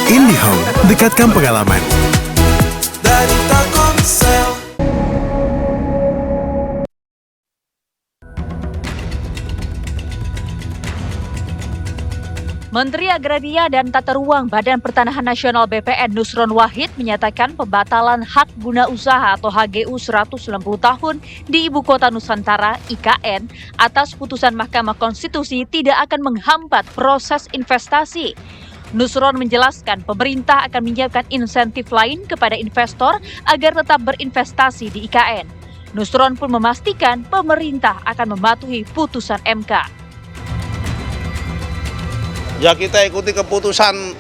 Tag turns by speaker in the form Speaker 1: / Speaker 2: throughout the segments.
Speaker 1: IndiHome, dekatkan pengalaman.
Speaker 2: Dari Telkomsel.
Speaker 3: Menteri Agraria dan Tata Ruang Badan Pertanahan Nasional BPN Nusron Wahid menyatakan pembatalan hak guna usaha atau HGU 190 tahun di Ibu Kota Nusantara (IKN) atas putusan Mahkamah Konstitusi tidak akan menghambat proses investasi. Nusron menjelaskan pemerintah akan menyiapkan insentif lain kepada investor agar tetap berinvestasi di IKN. Nusron pun memastikan pemerintah akan mematuhi putusan MK.
Speaker 4: Ya kita ikuti keputusan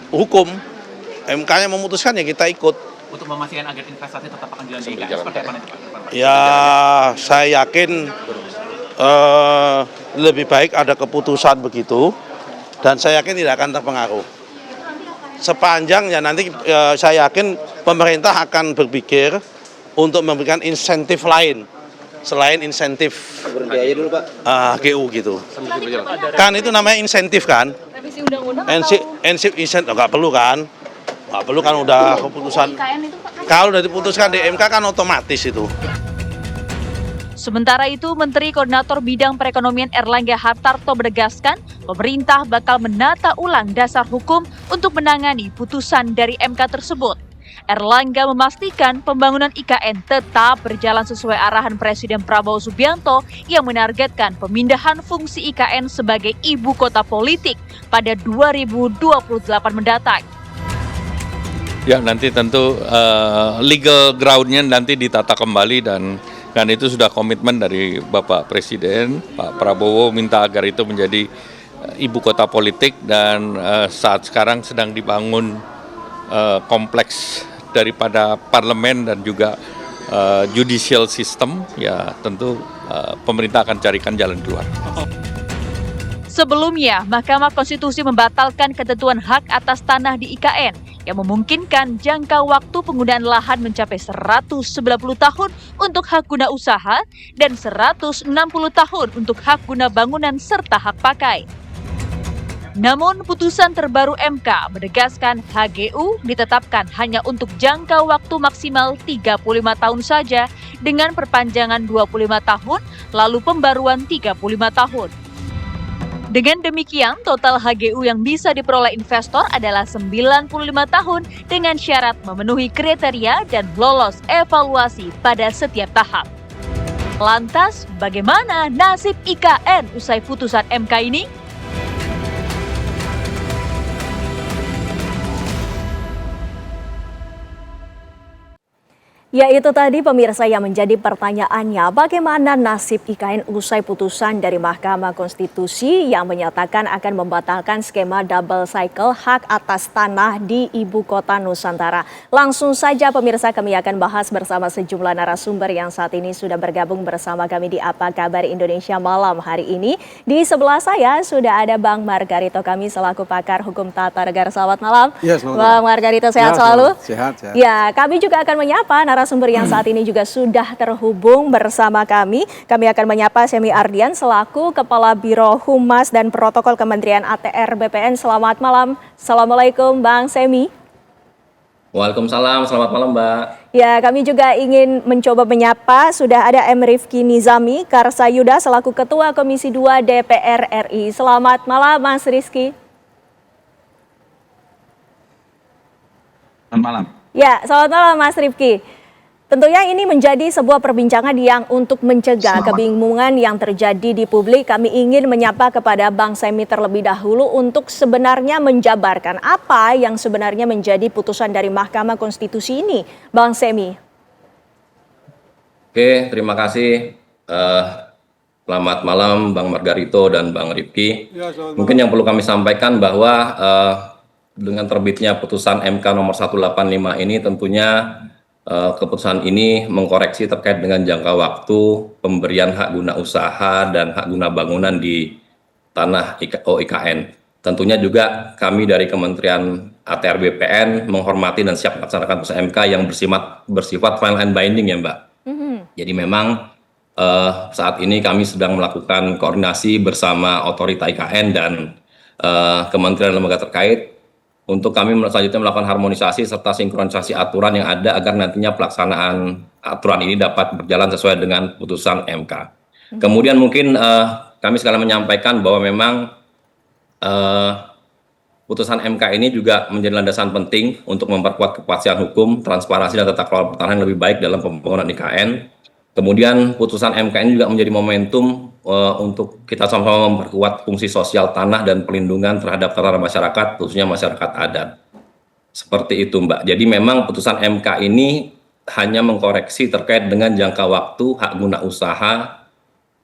Speaker 4: hukum, MK-nya memutuskan ya kita ikut.
Speaker 5: Untuk memastikan agar investasi tetap akan jalan di IKN, seperti apa nanti Pak?
Speaker 4: Ya saya yakin lebih baik ada keputusan begitu dan saya yakin tidak akan terpengaruh. Sepanjang ya nanti saya yakin pemerintah akan berpikir untuk memberikan insentif lain. Selain insentif
Speaker 6: Berbiaya dulu Pak.
Speaker 4: HGU gitu. Kan itu namanya insentif kan?
Speaker 3: Revisi undang-undang
Speaker 4: Insentif nggak perlu kan? Nggak perlu kan udah keputusan. Kalau udah diputuskan di MK kan otomatis itu.
Speaker 3: Sementara itu, Menteri Koordinator Bidang Perekonomian Erlangga Hartarto menegaskan pemerintah bakal menata ulang dasar hukum untuk menangani putusan dari MK tersebut. Erlangga memastikan pembangunan IKN tetap berjalan sesuai arahan Presiden Prabowo Subianto yang menargetkan pemindahan fungsi IKN sebagai ibu kota politik pada 2028 mendatang.
Speaker 7: Ya nanti tentu legal ground-nya nanti ditata kembali dan itu sudah komitmen dari Bapak Presiden, Pak Prabowo minta agar itu menjadi ibu kota politik dan saat sekarang sedang dibangun kompleks daripada parlemen dan juga judicial system, ya tentu pemerintah akan carikan jalan keluar.
Speaker 3: Sebelumnya, Mahkamah Konstitusi membatalkan ketentuan hak atas tanah di IKN yang memungkinkan jangka waktu penggunaan lahan mencapai 190 tahun untuk hak guna usaha dan 160 tahun untuk hak guna bangunan serta hak pakai. Namun putusan terbaru MK menegaskan HGU ditetapkan hanya untuk jangka waktu maksimal 35 tahun saja dengan perpanjangan 25 tahun lalu pembaruan 35 tahun. Dengan demikian, total HGU yang bisa diperoleh investor adalah 95 tahun dengan syarat memenuhi kriteria dan lolos evaluasi pada setiap tahap. Lantas, bagaimana nasib IKN usai putusan MK ini?
Speaker 8: Ya itu tadi pemirsa yang menjadi pertanyaannya, bagaimana nasib IKN usai putusan dari Mahkamah Konstitusi yang menyatakan akan membatalkan skema double cycle hak atas tanah di Ibu Kota Nusantara. Langsung saja pemirsa kami akan bahas bersama sejumlah narasumber yang saat ini sudah bergabung bersama kami di Apa Kabar Indonesia malam hari ini. Di sebelah saya sudah ada Bang Margarito kami selaku pakar hukum tata negara. Selamat malam.
Speaker 9: Ya, selamat
Speaker 8: Bang Margarito sehat selalu?
Speaker 9: Sehat.
Speaker 8: Ya, kami juga akan menyapa narasumber yang saat ini juga sudah terhubung bersama kami. Kami akan menyapa Semi Ardian selaku Kepala Biro Humas dan Protokol Kementerian ATR BPN. Selamat malam. Assalamualaikum Bang Semi.
Speaker 6: Waalaikumsalam, selamat malam Mbak.
Speaker 8: Ya, kami juga ingin mencoba menyapa, sudah ada M. Rifki Nizami Karsayuda selaku Ketua Komisi 2 DPR RI. Selamat malam Mas Rizky.
Speaker 5: Selamat malam.
Speaker 8: Ya, selamat malam Mas Rifki. Tentunya ini menjadi sebuah perbincangan yang untuk mencegah kebingungan yang terjadi di publik. Kami ingin menyapa kepada Bang Semi terlebih dahulu untuk sebenarnya menjabarkan apa yang sebenarnya menjadi putusan dari Mahkamah Konstitusi ini, Bang Semi.
Speaker 6: Oke, terima kasih. Selamat malam Bang Margarito dan Bang Rifki. Mungkin yang perlu kami sampaikan bahwa dengan terbitnya putusan MK nomor 185 ini tentunya keputusan ini mengkoreksi terkait dengan jangka waktu pemberian hak guna usaha dan hak guna bangunan di tanah IKN. Tentunya juga kami dari Kementerian ATR BPN menghormati dan siap melaksanakan putusan MK yang bersifat final and binding ya Mbak. Jadi memang saat ini kami sedang melakukan koordinasi bersama otorita IKN dan kementerian lembaga terkait untuk kami selanjutnya melakukan harmonisasi serta sinkronisasi aturan yang ada agar nantinya pelaksanaan aturan ini dapat berjalan sesuai dengan putusan MK. Kemudian mungkin kami sekalian menyampaikan bahwa memang putusan MK ini juga menjadi landasan penting untuk memperkuat kepastian hukum, transparansi dan tata kelola pertahanan yang lebih baik dalam pembangunan IKN. Kemudian putusan MK ini juga menjadi momentum untuk kita sama-sama memperkuat fungsi sosial tanah dan pelindungan terhadap tatanan masyarakat, khususnya masyarakat adat. Seperti itu, Mbak. Jadi memang putusan MK ini hanya mengkoreksi terkait dengan jangka waktu hak guna usaha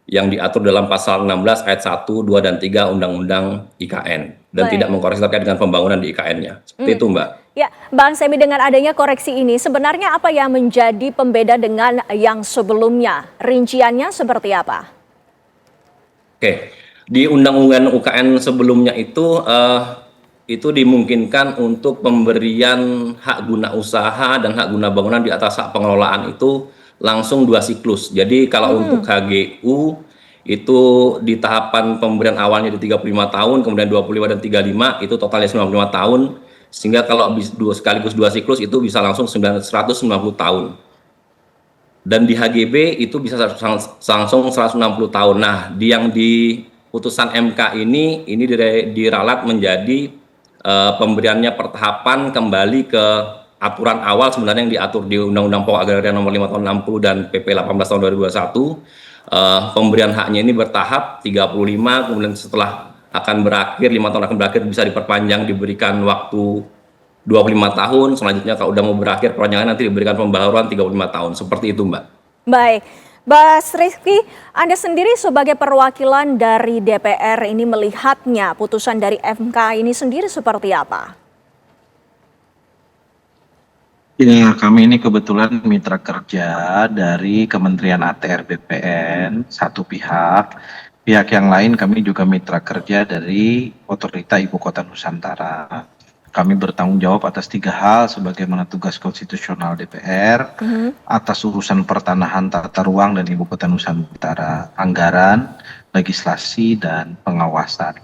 Speaker 6: yang diatur dalam pasal 16 ayat 1, 2, dan 3 Undang-Undang IKN. Dan tidak mengkoreksi terkait dengan pembangunan di IKN-nya. Seperti itu, Mbak.
Speaker 8: Ya, Bang Semi, dengan adanya koreksi ini, sebenarnya apa yang menjadi pembeda dengan yang sebelumnya? Rinciannya seperti apa?
Speaker 6: Oke, di Undang-Undang UKN sebelumnya itu dimungkinkan untuk pemberian hak guna usaha dan hak guna bangunan di atas hak pengelolaan itu langsung 2 siklus. Jadi kalau untuk HGU itu di tahapan pemberian awalnya di 35 tahun, kemudian 25 dan 35 itu totalnya 95 tahun. Sehingga kalau sekaligus 2 siklus itu bisa langsung 190 tahun. Dan di HGB itu bisa langsung 160 tahun. Nah, yang di putusan MK ini diralat menjadi pemberiannya pertahapan kembali ke aturan awal sebenarnya yang diatur di Undang-Undang Pokok Agraria Nomor 5 Tahun 60 dan PP 18 Tahun 2021. Pemberian haknya ini bertahap 35, kemudian setelah akan berakhir 5 tahun akan berakhir bisa diperpanjang, diberikan waktu 25 tahun, selanjutnya kalau udah mau berakhir perpanjangan nanti diberikan pembaharuan 35 tahun. Seperti itu, Mbak. Baik.
Speaker 8: Mas Rizky, Anda sendiri sebagai perwakilan dari DPR ini melihatnya putusan dari MK ini sendiri seperti apa?
Speaker 9: Ya, kami ini kebetulan mitra kerja dari Kementerian ATR BPN, satu pihak. Pihak yang lain kami juga mitra kerja dari Otorita Ibu Kota Nusantara. Kami bertanggung jawab atas 3 hal sebagaimana tugas konstitusional DPR, atas urusan pertanahan, tata ruang, dan Ibu Kota Nusantara, anggaran, legislasi, dan pengawasan.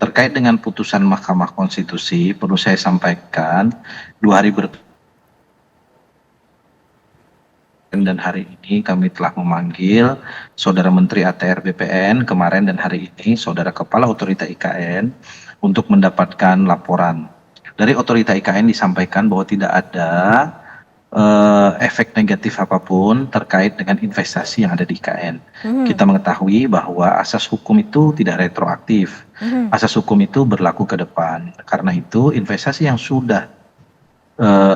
Speaker 9: Terkait dengan putusan Mahkamah Konstitusi, perlu saya sampaikan 2 hari dan hari ini kami telah memanggil Saudara Menteri ATR BPN kemarin dan hari ini Saudara Kepala Otorita IKN untuk mendapatkan laporan. Dari Otorita IKN disampaikan bahwa tidak ada efek negatif apapun terkait dengan investasi yang ada di IKN. Kita mengetahui bahwa asas hukum itu tidak retroaktif. Asas hukum itu berlaku ke depan. Karena itu investasi yang sudah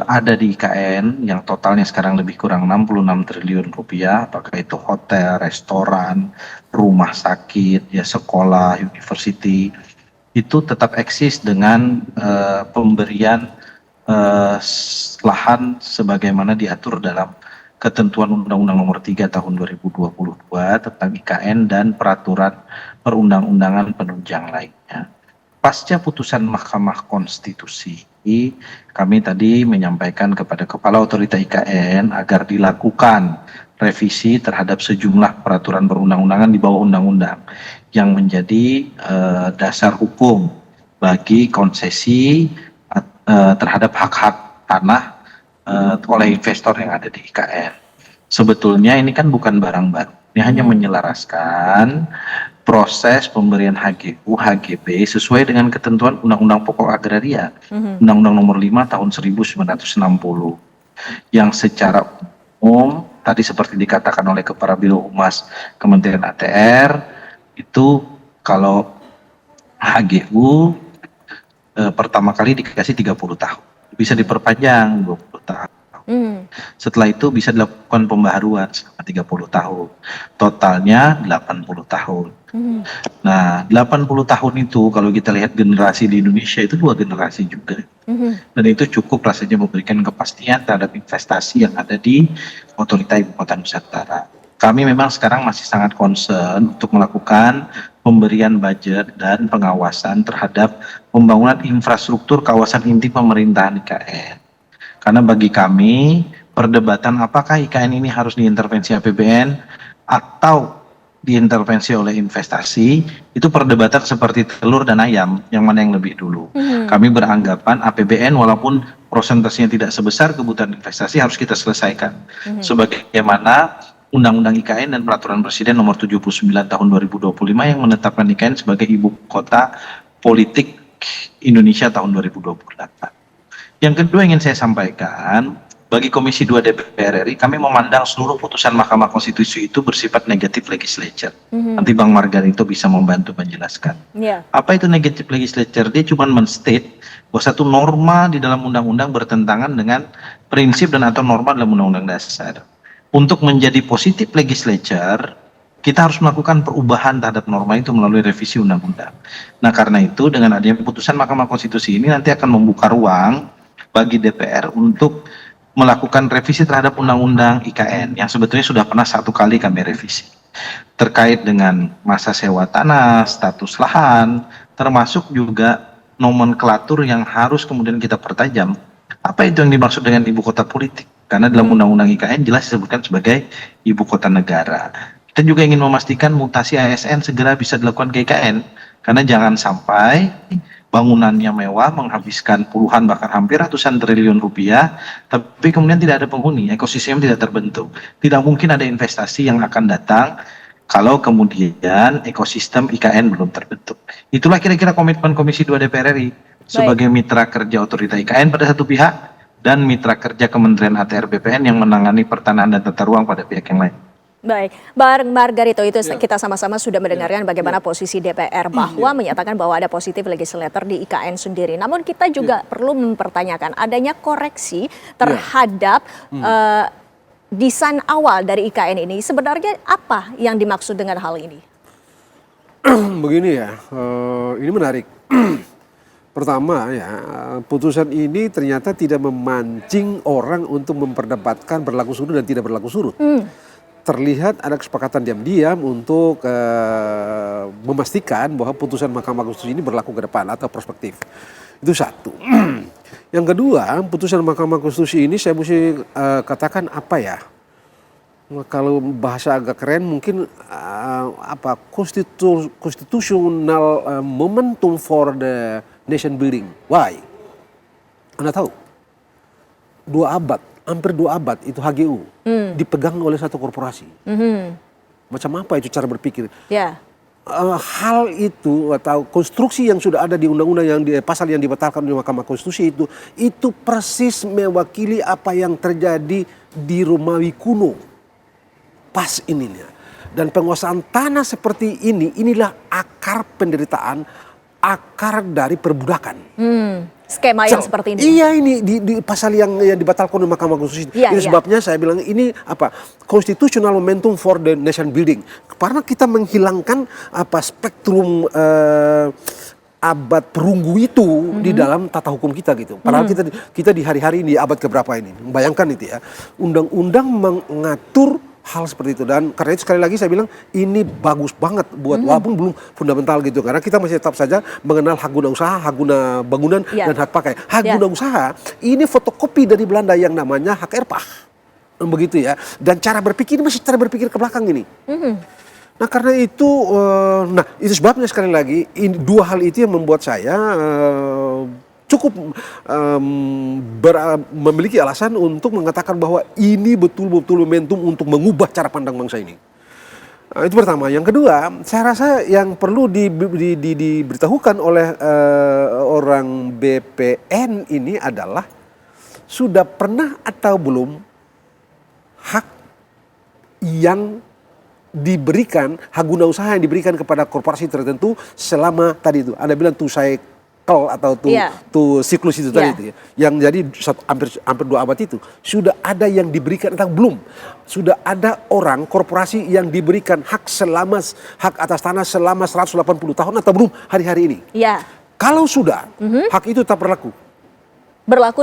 Speaker 9: ada di IKN yang totalnya sekarang lebih kurang 66 triliun rupiah, apakah itu hotel, restoran, rumah sakit, ya sekolah, university, itu tetap eksis dengan pemberian lahan sebagaimana diatur dalam ketentuan Undang-Undang Nomor 3 Tahun 2022 tentang IKN dan peraturan perundang-undangan penunjang lainnya. Pasca putusan Mahkamah Konstitusi, kami tadi menyampaikan kepada Kepala Otorita IKN agar dilakukan revisi terhadap sejumlah peraturan perundang-undangan di bawah undang-undang yang menjadi dasar hukum bagi konsesi terhadap hak-hak tanah oleh investor yang ada di IKN. Sebetulnya ini kan bukan barang baru, ini hanya menyelaraskan proses pemberian HGU, HGB sesuai dengan ketentuan Undang-Undang Pokok Agraria, Undang-Undang Nomor 5 Tahun 1960, yang secara umum tadi seperti dikatakan oleh Kepala Biro Humas Kementerian ATR, itu kalau HGU pertama kali dikasih 30 tahun, bisa diperpanjang 20 tahun. Setelah itu bisa dilakukan pembaharuan selama 30 tahun. Totalnya 80 tahun. Nah, 80 tahun itu kalau kita lihat generasi di Indonesia itu 2 generasi juga. Dan itu cukup rasanya memberikan kepastian terhadap investasi yang ada di Otorita Ibu Kota Nusantara. Kami memang sekarang masih sangat concern untuk melakukan pemberian budget dan pengawasan terhadap pembangunan infrastruktur kawasan inti pemerintahan IKN. Karena bagi kami, perdebatan apakah IKN ini harus diintervensi APBN atau diintervensi oleh investasi, itu perdebatan seperti telur dan ayam, yang mana yang lebih dulu. Kami beranggapan APBN walaupun prosentasenya tidak sebesar kebutuhan investasi harus kita selesaikan. Sebagaimana Undang-Undang IKN dan Peraturan Presiden Nomor 79 Tahun 2025 yang menetapkan IKN sebagai ibu kota politik Indonesia tahun 2028. Yang kedua ingin saya sampaikan, bagi Komisi 2 DPR RI, kami memandang seluruh putusan Mahkamah Konstitusi itu bersifat negatif legislature. Nanti Bang Margarito bisa membantu menjelaskan. Apa itu negatif legislature? Dia cuma men-state bahwa satu norma di dalam undang-undang bertentangan dengan prinsip dan atau norma dalam undang-undang dasar. Untuk menjadi positif legislature, kita harus melakukan perubahan terhadap norma itu melalui revisi undang-undang. Nah, karena itu dengan adanya putusan Mahkamah Konstitusi ini nanti akan membuka ruang bagi DPR untuk melakukan revisi terhadap undang-undang IKN yang sebetulnya sudah pernah 1 kali kami revisi. Terkait dengan masa sewa tanah, status lahan, termasuk juga nomenklatur yang harus kemudian kita pertajam. Apa itu yang dimaksud dengan ibu kota politik? Karena dalam undang-undang IKN jelas disebutkan sebagai ibu kota negara. Kita juga ingin memastikan mutasi ASN segera bisa dilakukan ke IKN. Karena jangan sampai bangunannya mewah, menghabiskan puluhan bahkan hampir ratusan triliun rupiah, tapi kemudian tidak ada penghuni, ekosistem tidak terbentuk. Tidak mungkin ada investasi yang akan datang kalau kemudian ekosistem IKN belum terbentuk. Itulah kira-kira komitmen Komisi 2 DPR RI sebagai mitra kerja otorita IKN pada satu pihak, dan mitra kerja Kementerian ATR BPN yang menangani pertanahan dan tata ruang pada pihak yang lain.
Speaker 8: Baik, Bang Margarito, itu kita sama-sama sudah mendengarkan bagaimana posisi DPR bahwa menyatakan bahwa ada positif legislator di IKN sendiri. Namun kita juga perlu mempertanyakan adanya koreksi terhadap desain awal dari IKN ini. Sebenarnya apa yang dimaksud dengan hal ini?
Speaker 1: Begini ya, ini menarik. Pertama ya, putusan ini ternyata tidak memancing orang untuk memperdebatkan berlaku surut dan tidak berlaku surut. Terlihat ada kesepakatan diam-diam untuk memastikan bahwa putusan Mahkamah Konstitusi ini berlaku ke depan atau prospektif. Itu satu. Yang kedua, putusan Mahkamah Konstitusi ini saya mesti katakan apa ya? Kalau bahasa agak keren mungkin constitutional momentum for the nation building. Why? Anda tahu? 2 abad, hampir 2 abad itu HGU dipegang oleh satu korporasi. Macam apa itu cara berpikir? Hal itu atau konstruksi yang sudah ada di undang-undang yang di pasal yang dibatalkan oleh Mahkamah Konstitusi itu persis mewakili apa yang terjadi di Romawi kuno. Pas ininya. Dan penguasaan tanah seperti inilah akar penderitaan, akar dari perbudakan.
Speaker 8: Skema yang seperti ini.
Speaker 1: Iya, ini di pasal yang dibatalkan oleh Mahkamah Konstitusi. Itu sebabnya saya bilang ini constitutional momentum for the nation building. Karena kita menghilangkan spektrum abad perunggu itu di dalam tata hukum kita gitu. Padahal kita di hari-hari ini abad keberapa ini. Bayangkan itu ya. Undang-undang mengatur hal seperti itu, dan karena itu sekali lagi saya bilang ini bagus banget buat walaupun belum fundamental gitu, karena kita masih tetap saja mengenal hak guna usaha, hak guna bangunan dan hak pakai. Hak guna usaha ini fotokopi dari Belanda yang namanya hak erpah, begitu ya. Dan cara berpikir ini masih cara berpikir ke belakang ini. Nah karena itu, itu sebabnya sekali lagi dua hal itu yang membuat saya cukup memiliki alasan untuk mengatakan bahwa ini betul-betul momentum untuk mengubah cara pandang bangsa ini. Itu pertama. Yang kedua, saya rasa yang perlu diberitahukan oleh orang BPN ini adalah sudah pernah atau belum hak yang diberikan, hak guna usaha yang diberikan kepada korporasi tertentu selama tadi itu Anda bilang atau siklus itu tadi itu ya, yang jadi hampir 2 abad itu sudah ada yang diberikan atau belum? Sudah ada orang korporasi yang diberikan hak atas tanah selama 180 tahun atau belum hari-hari ini? Kalau sudah, hak itu tetap
Speaker 8: berlaku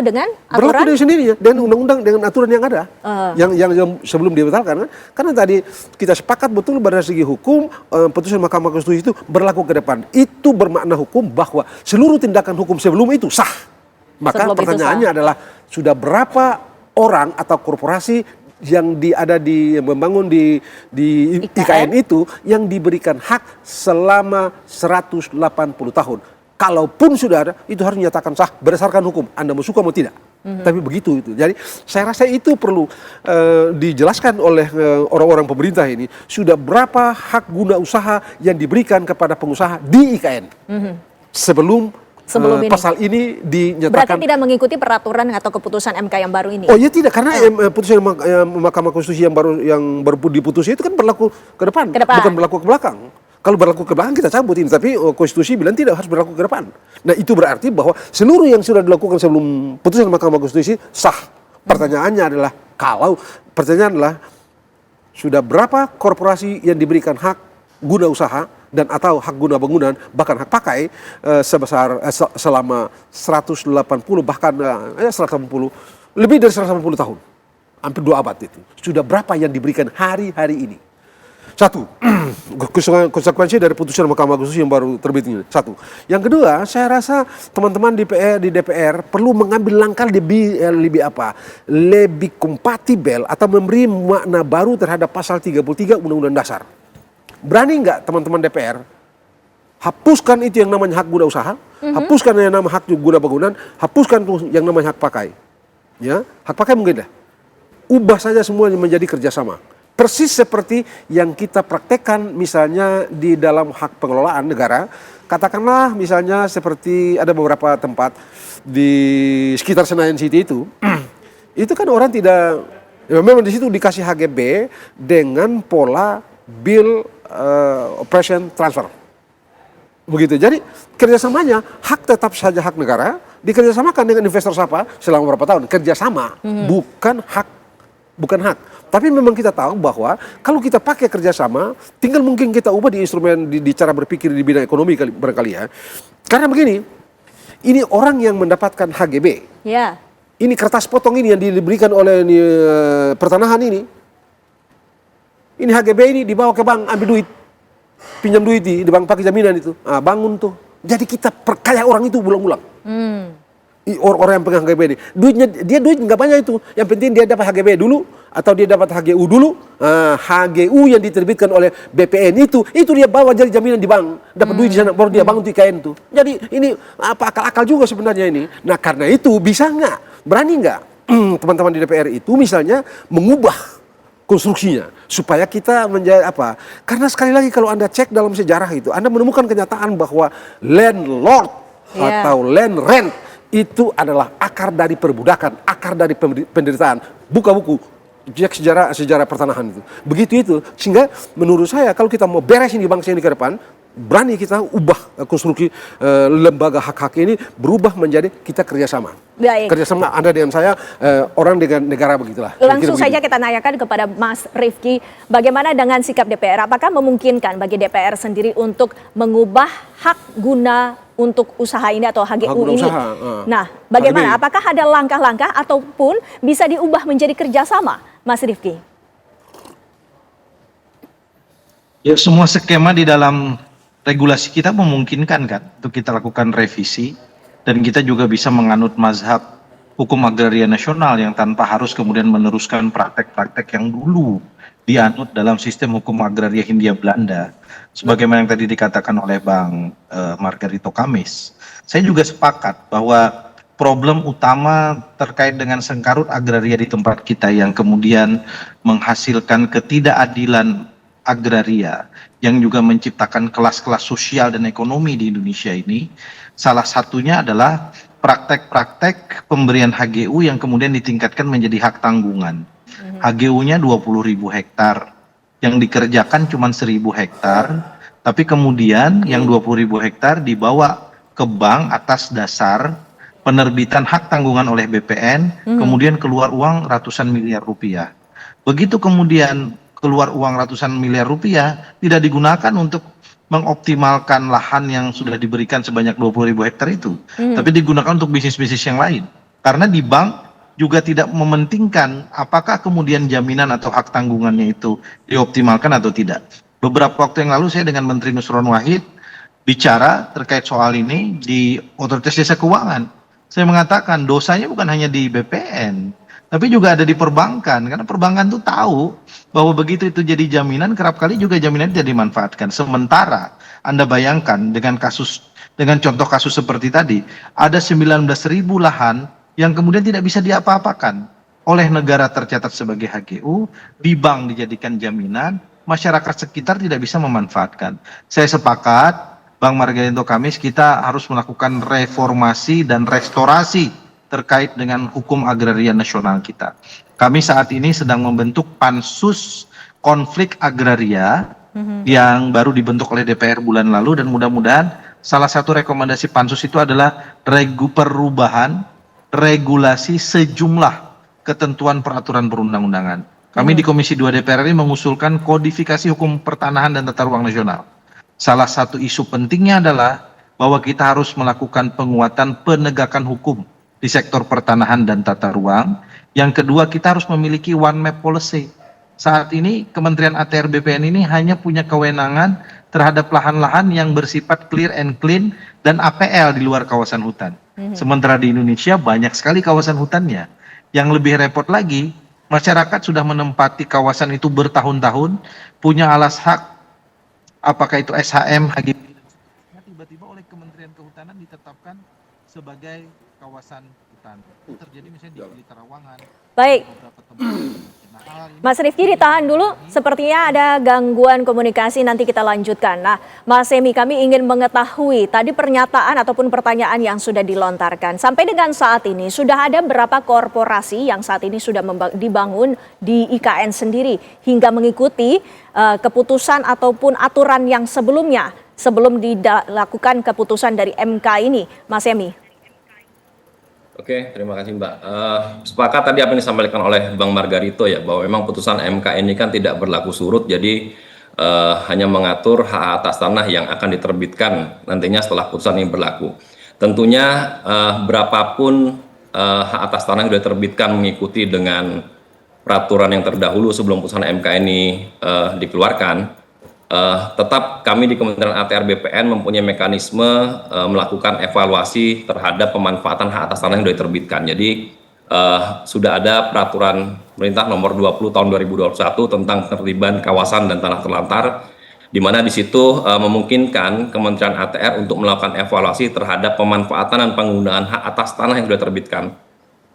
Speaker 8: dengan aturan?
Speaker 1: Berlaku dengan sendirinya, dan undang-undang dengan aturan yang ada, yang sebelum dibatalkan. Karena tadi kita sepakat betul pada segi hukum, putusan Mahkamah Konstitusi itu berlaku ke depan. Itu bermakna hukum bahwa seluruh tindakan hukum sebelum itu sah. Maka pertanyaannya adalah sudah berapa orang atau korporasi yang membangun di IKN itu yang diberikan hak selama 180 tahun. Kalaupun sudah ada, itu harus dinyatakan sah berdasarkan hukum. Anda mau suka mau tidak. Tapi begitu itu. Jadi saya rasa itu perlu dijelaskan oleh orang-orang pemerintah ini. Sudah berapa hak guna usaha yang diberikan kepada pengusaha di IKN sebelum
Speaker 8: ini.
Speaker 1: Pasal ini dinyatakan.
Speaker 8: Berarti tidak mengikuti peraturan atau keputusan MK yang baru ini?
Speaker 1: Oh iya tidak, karena putusan Mahkamah Konstitusi yang baru diputus itu kan berlaku ke depan, bukan berlaku ke belakang. Kalau berlaku ke belakang kita cabut ini, tapi konstitusi bilang tidak harus berlaku ke depan. Nah itu berarti bahwa seluruh yang sudah dilakukan sebelum putusan Mahkamah Konstitusi sah. Pertanyaannya adalah sudah berapa korporasi yang diberikan hak guna usaha dan atau hak guna bangunan bahkan hak pakai selama 180 bahkan 180 lebih dari 180 tahun, hampir 2 abad itu. Sudah berapa yang diberikan hari-hari ini? Satu, konsekuensi dari putusan Mahkamah Konstitusi yang baru terbit ini. Satu. Yang kedua, saya rasa teman-teman di DPR perlu mengambil langkah lebih kompatibel atau memberi makna baru terhadap pasal 33 Undang-Undang Dasar. Berani nggak teman-teman DPR hapuskan itu yang namanya hak guna usaha, hapuskan yang namanya hak guna bangunan, hapuskan yang namanya hak pakai. Ya, hak pakai mungkin dah. Ubah saja semuanya menjadi kerjasama. Persis seperti yang kita praktekkan misalnya di dalam hak pengelolaan negara. Katakanlah misalnya seperti ada beberapa tempat di sekitar Senayan City itu. Itu kan orang tidak, memang di situ dikasih HGB dengan pola bill operation transfer. Begitu. Jadi kerjasamanya hak tetap saja hak negara, dikerjasamakan dengan investor siapa selama beberapa tahun. Kerjasama, bukan hak. Tapi memang kita tahu bahwa kalau kita pakai kerjasama, tinggal mungkin kita ubah di instrumen, di cara berpikir di bidang ekonomi barangkali ya. Karena begini, ini orang yang mendapatkan HGB.
Speaker 8: Ya.
Speaker 1: Ini kertas potong ini yang diberikan oleh pertanahan ini. Ini HGB ini dibawa ke bank, ambil duit. Pinjam duit di bank pakai jaminan itu. Bangun tuh. Jadi kita perkaya orang itu ulang-ulang. Orang yang pegang HGB ini. Duit nggak banyak itu. Yang penting dia dapat HGB dulu atau dia dapat HGU dulu. HGU yang diterbitkan oleh BPN itu dia bawa jadi jaminan di bank. Dapat duit di sana baru dia bangun IKN itu. Jadi ini apa akal-akal juga sebenarnya ini. Nah karena itu bisa nggak, berani nggak teman-teman di DPR itu misalnya mengubah konstruksinya supaya kita menjadi apa? Karena sekali lagi kalau Anda cek dalam sejarah itu, Anda menemukan kenyataan bahwa landlord atau land rent itu adalah akar dari perbudakan, akar dari penderitaan. Buka buku, cek sejarah pertanahan itu. Begitu itu, sehingga menurut saya kalau kita mau beres ini bangsa ini ke depan, berani kita ubah konstruksi lembaga hak-hak ini berubah menjadi kita kerjasama.
Speaker 8: Baik.
Speaker 1: Kerjasama Anda dengan saya, orang dengan negara begitulah.
Speaker 8: Langsung saja kita tanyakan kepada Mas Rifki, bagaimana dengan sikap DPR? Apakah memungkinkan bagi DPR sendiri untuk mengubah hak guna untuk usaha ini atau HGU ini? Nah, bagaimana? Apakah ada langkah-langkah ataupun bisa diubah menjadi kerjasama, Mas Rifki?
Speaker 9: Ya, semua skema di dalam regulasi kita memungkinkan kan untuk kita lakukan revisi, dan kita juga bisa menganut mazhab hukum agraria nasional yang tanpa harus kemudian meneruskan praktek-praktek yang dulu dianut dalam sistem hukum agraria Hindia Belanda, sebagaimana yang tadi dikatakan oleh Bang Margarito Kamis. Saya juga sepakat bahwa problem utama terkait dengan sengkarut agraria di tempat kita yang kemudian menghasilkan ketidakadilan agraria yang juga menciptakan kelas-kelas sosial dan ekonomi di Indonesia ini, salah satunya adalah praktek-praktek pemberian HGU yang kemudian ditingkatkan menjadi hak tanggungan. HGU-nya 20.000 hektar, yang dikerjakan cuma 1.000 hektar, tapi kemudian yang 20.000 hektar dibawa ke bank atas dasar penerbitan hak tanggungan oleh BPN, kemudian keluar uang ratusan miliar rupiah. Begitu kemudian keluar uang ratusan miliar rupiah, tidak digunakan untuk mengoptimalkan lahan yang sudah diberikan sebanyak 20.000 hektar itu, tapi digunakan untuk bisnis-bisnis yang lain. Karena di bank juga tidak mementingkan apakah kemudian jaminan atau hak tanggungannya itu dioptimalkan atau tidak. Beberapa waktu yang lalu saya dengan Menteri Nusron Wahid bicara terkait soal ini di Otoritas Jasa Keuangan. Saya mengatakan dosanya bukan hanya di BPN, tapi juga ada di perbankan, karena perbankan tuh tahu bahwa begitu itu jadi jaminan, kerap kali juga jaminan itu jadi dimanfaatkan. Sementara Anda bayangkan dengan contoh kasus seperti tadi, ada 19.000 lahan yang kemudian tidak bisa diapa-apakan oleh negara tercatat sebagai HGU, di bank dijadikan jaminan, masyarakat sekitar tidak bisa memanfaatkan. Saya sepakat, Bang Margarinto Kamis, kita harus melakukan reformasi dan restorasi terkait dengan hukum agraria nasional kita. Kami saat ini sedang membentuk pansus konflik agraria yang baru dibentuk oleh DPR bulan lalu, dan mudah-mudahan salah satu rekomendasi pansus itu adalah perubahan regulasi sejumlah ketentuan peraturan perundang-undangan. Kami di Komisi 2 DPR ini mengusulkan kodifikasi hukum pertanahan dan tata ruang nasional. Salah satu isu pentingnya adalah bahwa kita harus melakukan penguatan penegakan hukum di sektor pertanahan dan tata ruang. Yang kedua, kita harus memiliki one map policy. Saat ini Kementerian ATR BPN ini hanya punya kewenangan terhadap lahan-lahan yang bersifat clear and clean dan APL di luar kawasan hutan. Sementara di Indonesia banyak sekali kawasan hutannya. Yang lebih repot lagi, masyarakat sudah menempati kawasan itu bertahun-tahun, punya alas hak, apakah itu SHM, HGB, tiba-tiba oleh Kementerian Kehutanan ditetapkan sebagai kawasan hutan. Itu terjadi misalnya di Tarawangan.
Speaker 8: Baik. Mas Rifki ditahan dulu, sepertinya ada gangguan komunikasi, nanti kita lanjutkan. Nah, Mas Semi, kami ingin mengetahui tadi pernyataan ataupun pertanyaan yang sudah dilontarkan. Sampai dengan saat ini, sudah ada berapa korporasi yang saat ini sudah dibangun di IKN sendiri hingga mengikuti keputusan ataupun aturan yang sebelumnya, sebelum dilakukan keputusan dari MK ini, Mas Semi?
Speaker 6: Oke, terima kasih Mbak. Sepakat tadi apa yang disampaikan oleh Bang Margarito ya, bahwa memang putusan MK ini kan tidak berlaku surut, jadi hanya mengatur hak atas tanah yang akan diterbitkan nantinya setelah putusan ini berlaku. Tentunya berapapun hak atas tanah yang sudah diterbitkan mengikuti dengan peraturan yang terdahulu sebelum putusan MK ini dikeluarkan, tetap kami di Kementerian ATR BPN mempunyai mekanisme melakukan evaluasi terhadap pemanfaatan hak atas tanah yang sudah diterbitkan. Jadi sudah ada peraturan pemerintah nomor 20 tahun 2021 tentang penertiban kawasan dan tanah terlantar, di mana di situ memungkinkan Kementerian ATR untuk melakukan evaluasi terhadap pemanfaatan dan penggunaan hak atas tanah yang sudah diterbitkan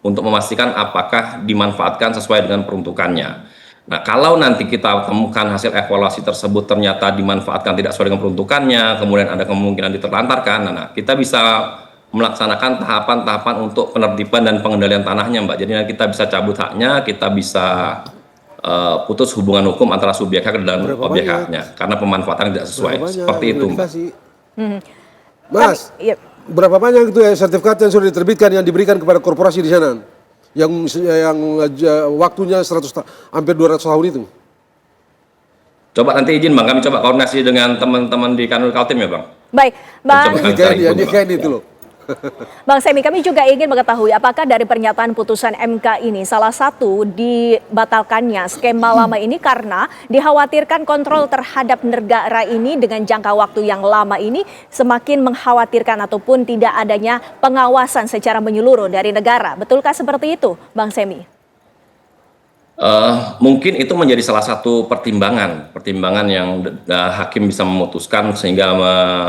Speaker 6: untuk memastikan apakah dimanfaatkan sesuai dengan peruntukannya. Nah, kalau nanti kita temukan hasil evaluasi tersebut ternyata dimanfaatkan tidak sesuai dengan peruntukannya, kemudian ada kemungkinan diterlantarkan, nah kita bisa melaksanakan tahapan-tahapan untuk penertiban dan pengendalian tanahnya, Mbak. Jadi kita bisa cabut haknya, kita bisa putus hubungan hukum antara subjek hak dan objek haknya, karena pemanfaatan tidak sesuai. Seperti itu, Mbak.
Speaker 1: Mas, berapa banyak itu ya sertifikat yang sudah diterbitkan yang diberikan kepada korporasi di sana? Yang waktunya hampir 200 tahun itu.
Speaker 6: Coba nanti izin Bang, kami coba koordinasi dengan teman-teman di Kanwil Kaltim ya Bang.
Speaker 8: Baik, Bang.
Speaker 1: Kayak itu loh.
Speaker 8: Bang Semi, kami juga ingin mengetahui apakah dari pernyataan putusan MK ini salah satu dibatalkannya skema lama ini karena dikhawatirkan kontrol terhadap negara ini dengan jangka waktu yang lama ini semakin mengkhawatirkan ataupun tidak adanya pengawasan secara menyeluruh dari negara. Betulkah seperti itu, Bang Semi?
Speaker 6: Mungkin itu menjadi salah satu pertimbangan yang hakim bisa memutuskan sehingga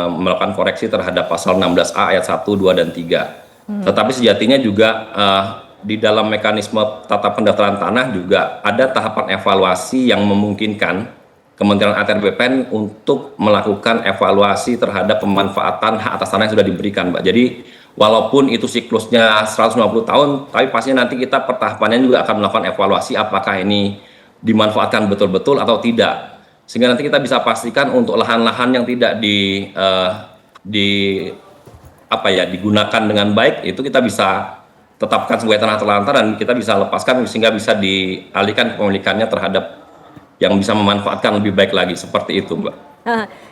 Speaker 6: melakukan koreksi terhadap pasal 16A ayat 1, 2, dan 3. Tetapi sejatinya juga di dalam mekanisme tata pendaftaran tanah juga ada tahapan evaluasi yang memungkinkan Kementerian ATR BPN untuk melakukan evaluasi terhadap pemanfaatan hak atas tanah yang sudah diberikan, Mbak. Jadi walaupun itu siklusnya 150 tahun, tapi pastinya nanti kita pertahapannya juga akan melakukan evaluasi apakah ini dimanfaatkan betul-betul atau tidak. Sehingga nanti kita bisa pastikan untuk lahan-lahan yang tidak digunakan dengan baik, itu kita bisa tetapkan sebagai tanah terlantar dan kita bisa lepaskan sehingga bisa dialihkan kepemilikannya terhadap yang bisa memanfaatkan lebih baik lagi, seperti itu, Mbak.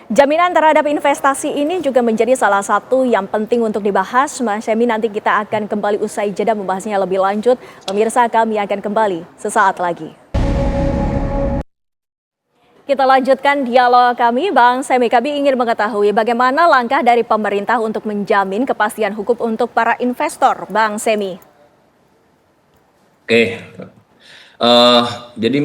Speaker 8: Jaminan terhadap investasi ini juga menjadi salah satu yang penting untuk dibahas. Mas Semi, nanti kita akan kembali usai jeda membahasnya lebih lanjut. Pemirsa, kami akan kembali sesaat lagi. Kita lanjutkan dialog kami, Bang Semi. Kami ingin mengetahui bagaimana langkah dari pemerintah untuk menjamin kepastian hukum untuk para investor, Bang Semi.
Speaker 6: Oke. Jadi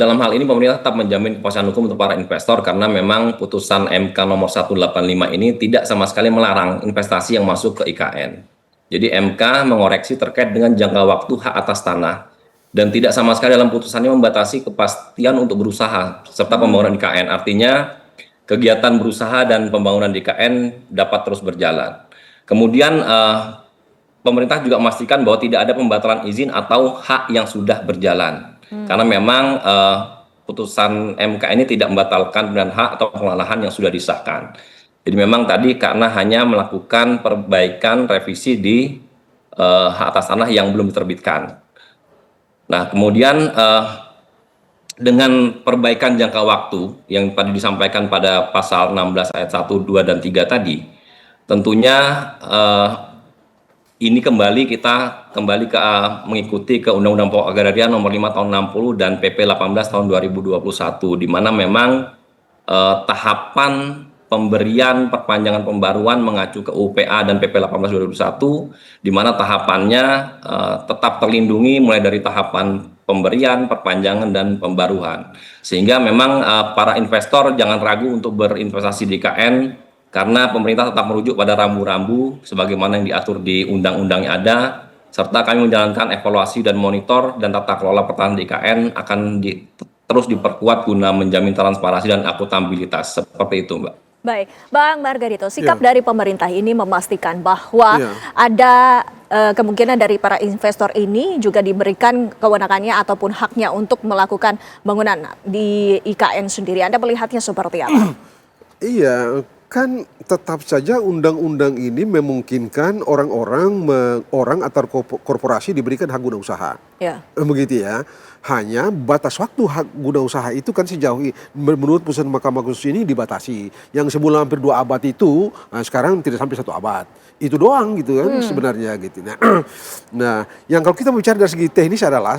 Speaker 6: dalam hal ini pemerintah tetap menjamin kepastian hukum untuk para investor karena memang putusan MK nomor 185 ini tidak sama sekali melarang investasi yang masuk ke IKN. Jadi MK mengoreksi terkait dengan jangka waktu hak atas tanah dan tidak sama sekali dalam putusannya membatasi kepastian untuk berusaha serta pembangunan IKN. Artinya kegiatan berusaha dan pembangunan di IKN dapat terus berjalan. Kemudian pemerintah juga memastikan bahwa tidak ada pembatalan izin atau hak yang sudah berjalan. Karena memang putusan MK ini tidak membatalkan pemberian hak atau pengalahan yang sudah disahkan. Jadi memang tadi karena hanya melakukan perbaikan revisi di hak atas tanah yang belum diterbitkan. Nah, kemudian dengan perbaikan jangka waktu yang tadi disampaikan pada pasal 16 ayat 1, 2, dan 3 tadi, tentunya ini kita kembali ke mengikuti ke Undang-Undang Pokok Agraria nomor 5 tahun 60 dan PP 18 tahun 2021 di mana memang tahapan pemberian perpanjangan pembaruan mengacu ke UPA dan PP 18 2021 di mana tahapannya tetap terlindungi mulai dari tahapan pemberian, perpanjangan, dan pembaruan. Sehingga memang para investor jangan ragu untuk berinvestasi di IKN karena pemerintah tetap merujuk pada rambu-rambu sebagaimana yang diatur di undang-undang yang ada, serta kami menjalankan evaluasi dan monitor dan tata kelola pertahanan di IKN akan terus diperkuat guna menjamin transparansi dan akuntabilitas. Seperti itu, Mbak.
Speaker 8: Baik, Bang Margarito, sikap dari pemerintah ini memastikan bahwa ada kemungkinan dari para investor ini juga diberikan kewenangannya ataupun haknya untuk melakukan bangunan di IKN sendiri. Anda melihatnya seperti apa?
Speaker 1: Iya, kan tetap saja undang-undang ini memungkinkan orang atau korporasi diberikan hak guna usaha.
Speaker 8: Ya.
Speaker 1: Begitu ya. Hanya batas waktu hak guna usaha itu kan sejauh menurut putusan Mahkamah Konstitusi ini dibatasi. Yang sebelum hampir 2 abad itu, sekarang tidak sampai 1 abad. Itu doang gitu kan sebenarnya gitu. Nah, yang kalau kita bicara dari segi teknis adalah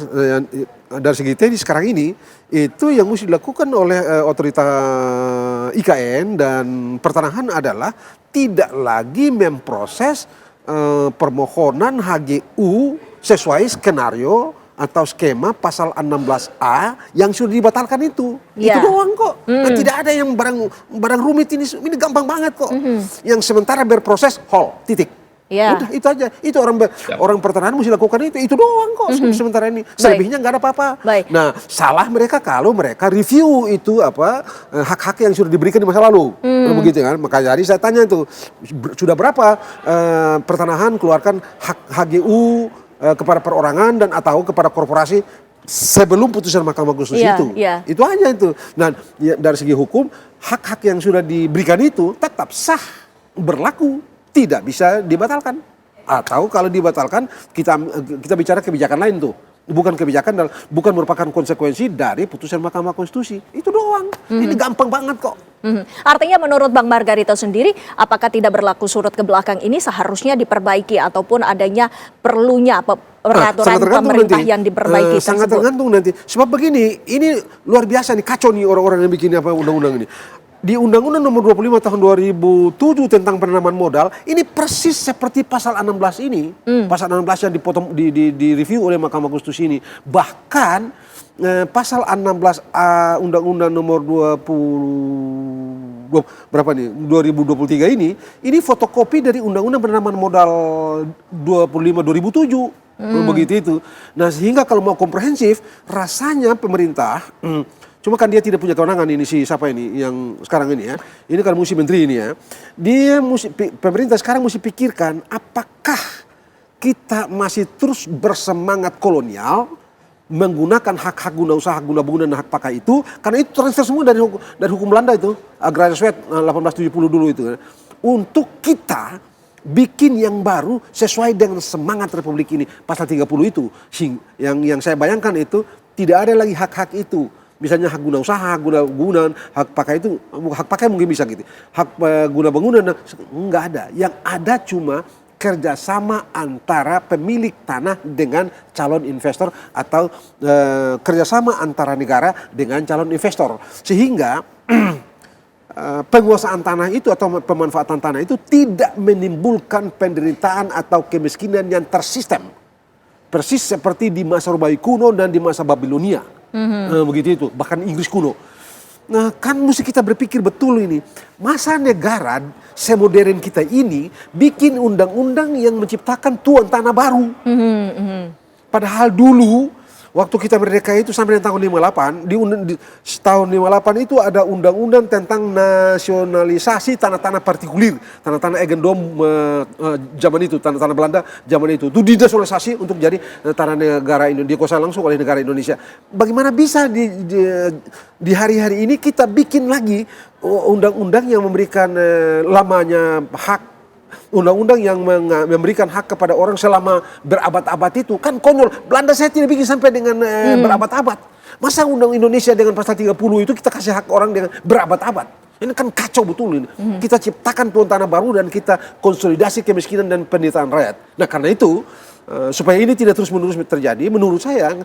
Speaker 1: dari segi teknis sekarang ini itu yang mesti dilakukan oleh otoritas IKN dan pertanahan adalah tidak lagi memproses permohonan HGU sesuai skenario atau skema pasal 16A yang sudah dibatalkan itu. Itu doang kok. Nah, tidak ada yang barang rumit ini gampang banget kok. Yang sementara berproses titik. Udah itu aja. Itu orang pertanahan mesti lakukan itu doang kok sementara ini. Selebihnya nggak ada apa-apa. Nah, salah mereka kalau mereka review itu hak-hak yang sudah diberikan di masa lalu. Begitu kan. Maka jadi saya tanya itu sudah berapa pertanahan keluarkan hak HGU kepada perorangan dan atau kepada korporasi sebelum putusan Mahkamah Konstitusi itu. Itu aja itu. Nah, dari segi hukum hak-hak yang sudah diberikan itu tetap sah berlaku, tidak bisa dibatalkan. Atau kalau dibatalkan kita bicara kebijakan lain tuh. Bukan kebijakan, bukan merupakan konsekuensi dari putusan Mahkamah Konstitusi. Itu doang. Ini gampang banget kok.
Speaker 8: Artinya menurut Bang Margarito sendiri, apakah tidak berlaku surut ke belakang ini seharusnya diperbaiki ataupun adanya perlunya peraturan pemerintah yang diperbaiki
Speaker 1: sangat tergantung nanti. Sebab begini, ini luar biasa nih, kacau nih orang-orang yang bikin undang-undang ini. Di Undang-Undang nomor 25 tahun 2007 tentang penanaman modal, ini persis seperti pasal 16 ini. Pasal 16 yang direview oleh Mahkamah Konstitusi ini. Bahkan pasal 16A Undang-Undang nomor 2023 ini fotokopi dari Undang-Undang penanaman modal 25 2007. Begitu itu. Nah, sehingga kalau mau komprehensif, rasanya pemerintah cuma kan dia tidak punya kewenangan ini siapa ini yang sekarang ini ya. Ini kan mesti menteri ini ya. Pemerintah sekarang mesti pikirkan apakah kita masih terus bersemangat kolonial menggunakan hak-hak guna usaha, hak guna bangunan, dan hak pakai itu karena itu transfer semua dari hukum Belanda itu, Agraria Wet 1870 dulu itu. Untuk kita bikin yang baru sesuai dengan semangat Republik ini pasal 30 itu. Yang saya bayangkan itu tidak ada lagi hak-hak itu. Misalnya hak guna usaha, hak guna bangunan, hak pakai itu, hak pakai mungkin bisa gitu. Hak guna bangunan enggak ada. Yang ada cuma kerjasama antara pemilik tanah dengan calon investor atau kerjasama antara negara dengan calon investor. Sehingga penguasaan tanah itu atau pemanfaatan tanah itu tidak menimbulkan penderitaan atau kemiskinan yang tersistem. persis seperti di masa Romawi kuno dan di masa Babilonia. Begitu itu, bahkan Inggris kuno. Nah, kan mesti kita berpikir betul ini. Masa negara semodern kita ini bikin undang-undang yang menciptakan tuan tanah baru. Padahal dulu waktu kita merdeka itu sampai tahun 58, di tahun 58 itu ada undang-undang tentang nasionalisasi tanah-tanah partikulir, tanah-tanah eigendom zaman itu, tanah-tanah Belanda zaman itu. Itu dinasionalisasi untuk jadi tanah negara Indonesia, dikuasai langsung oleh negara Indonesia. Bagaimana bisa di hari-hari ini kita bikin lagi undang-undang yang memberikan lamanya hak, undang-undang yang memberikan hak kepada orang selama berabad-abad itu. Kan konyol, Belanda saya tidak bikin sampai dengan berabad-abad. Masa undang Indonesia dengan pasal 30 itu kita kasih hak orang dengan berabad-abad? Ini kan kacau betul ini. Kita ciptakan tuan tanah baru dan kita konsolidasi kemiskinan dan penderitaan rakyat. Nah karena itu, supaya ini tidak terus-menerus terjadi, menurut saya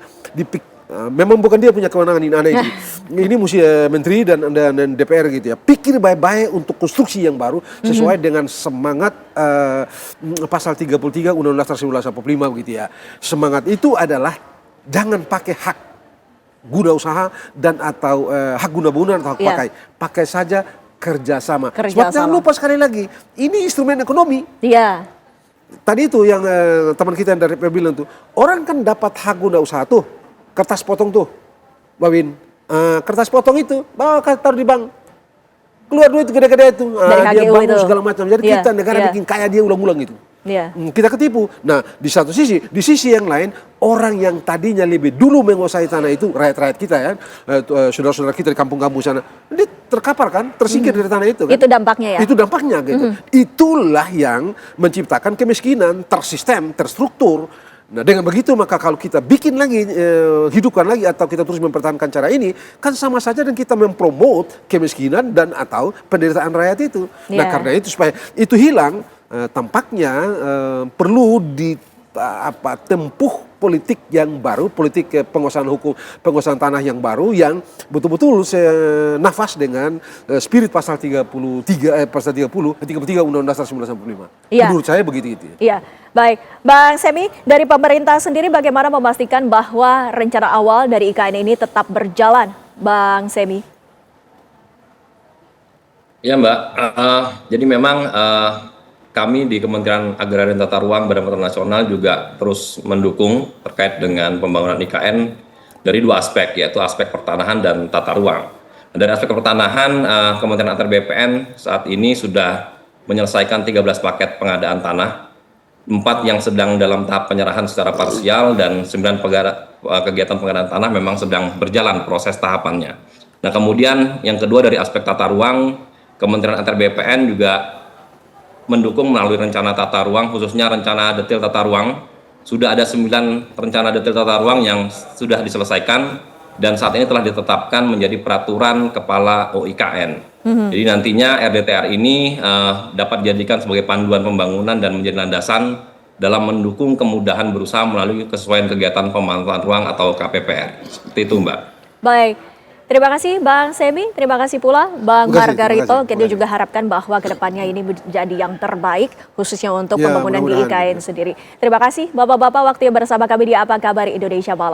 Speaker 1: memang bukan dia punya kewenangan ini aneh ini. Ini mesti menteri dan DPR gitu ya. Pikir baik-baik untuk konstruksi yang baru sesuai dengan semangat pasal 33 Undang-Undang Dasar 1945 begitu ya. Semangat itu adalah jangan pakai hak guna usaha dan atau hak guna bangunan atau hak pakai saja kerjasama. Sebab jangan lupa sekali lagi, ini instrumen ekonomi.
Speaker 8: Iya.
Speaker 1: Tadi itu yang teman kita yang dari DPR bilang tuh, orang kan dapat hak guna usaha tuh. Kertas potong tuh, Bawin. Kertas potong itu, bawa taruh di bank. Keluar duit gede-gede itu. Dia bangun segala macam. Jadi kita negara bikin kaya dia ulang-ulang gitu. Kita ketipu. Nah, di satu sisi, di sisi yang lain, orang yang tadinya lebih dulu menguasai tanah itu, rakyat-rakyat kita ya, saudara-saudara kita di kampung-kampung sana, dia terkapar kan, tersingkir dari tanah itu kan.
Speaker 8: Itu dampaknya ya?
Speaker 1: Itu dampaknya gitu. Itulah yang menciptakan kemiskinan, tersistem, terstruktur. Nah dengan begitu maka kalau kita bikin lagi, hidupkan lagi atau kita terus mempertahankan cara ini, kan sama saja dan kita mempromot kemiskinan dan atau penderitaan rakyat itu. Nah karena itu supaya itu hilang, tampaknya perlu tempuh politik yang baru, politik penguasaan hukum, penguasaan tanah yang baru yang betul-betul nafas dengan spirit pasal 33 Undang-Undang Dasar 1945. Menurut saya begitu gitu.
Speaker 8: Iya. Baik, Bang Semi, dari pemerintah sendiri bagaimana memastikan bahwa rencana awal dari IKN ini tetap berjalan, Bang Semi?
Speaker 6: Ya Mbak, jadi memang kami di Kementerian Agraria dan Tata Ruang Badan Pangan Nasional juga terus mendukung terkait dengan pembangunan IKN dari dua aspek, yaitu aspek pertanahan dan tata ruang. Dari aspek pertanahan, Kementerian ATR BPN saat ini sudah menyelesaikan 13 paket pengadaan tanah, 4 yang sedang dalam tahap penyerahan secara parsial, dan 9 kegiatan pengadaan tanah memang sedang berjalan proses tahapannya. Nah kemudian yang kedua dari aspek tata ruang, Kementerian ATR BPN juga mendukung melalui rencana tata ruang, khususnya rencana detail tata ruang. Sudah ada 9 rencana detail tata ruang yang sudah diselesaikan dan saat ini telah ditetapkan menjadi peraturan kepala OIKN. Jadi nantinya RDTR ini dapat dijadikan sebagai panduan pembangunan dan menjadi landasan dalam mendukung kemudahan berusaha melalui kesesuaian kegiatan pemanfaatan ruang atau KPPR. Seperti itu Mbak.
Speaker 8: Baik. Terima kasih Bang Semi, terima kasih pula Bang Margarito. Kita juga harapkan bahwa kedepannya ini menjadi yang terbaik khususnya untuk pembangunan di IKN sendiri. Terima kasih Bapak-Bapak waktu yang bersama kami di Apa Kabar Indonesia Malam.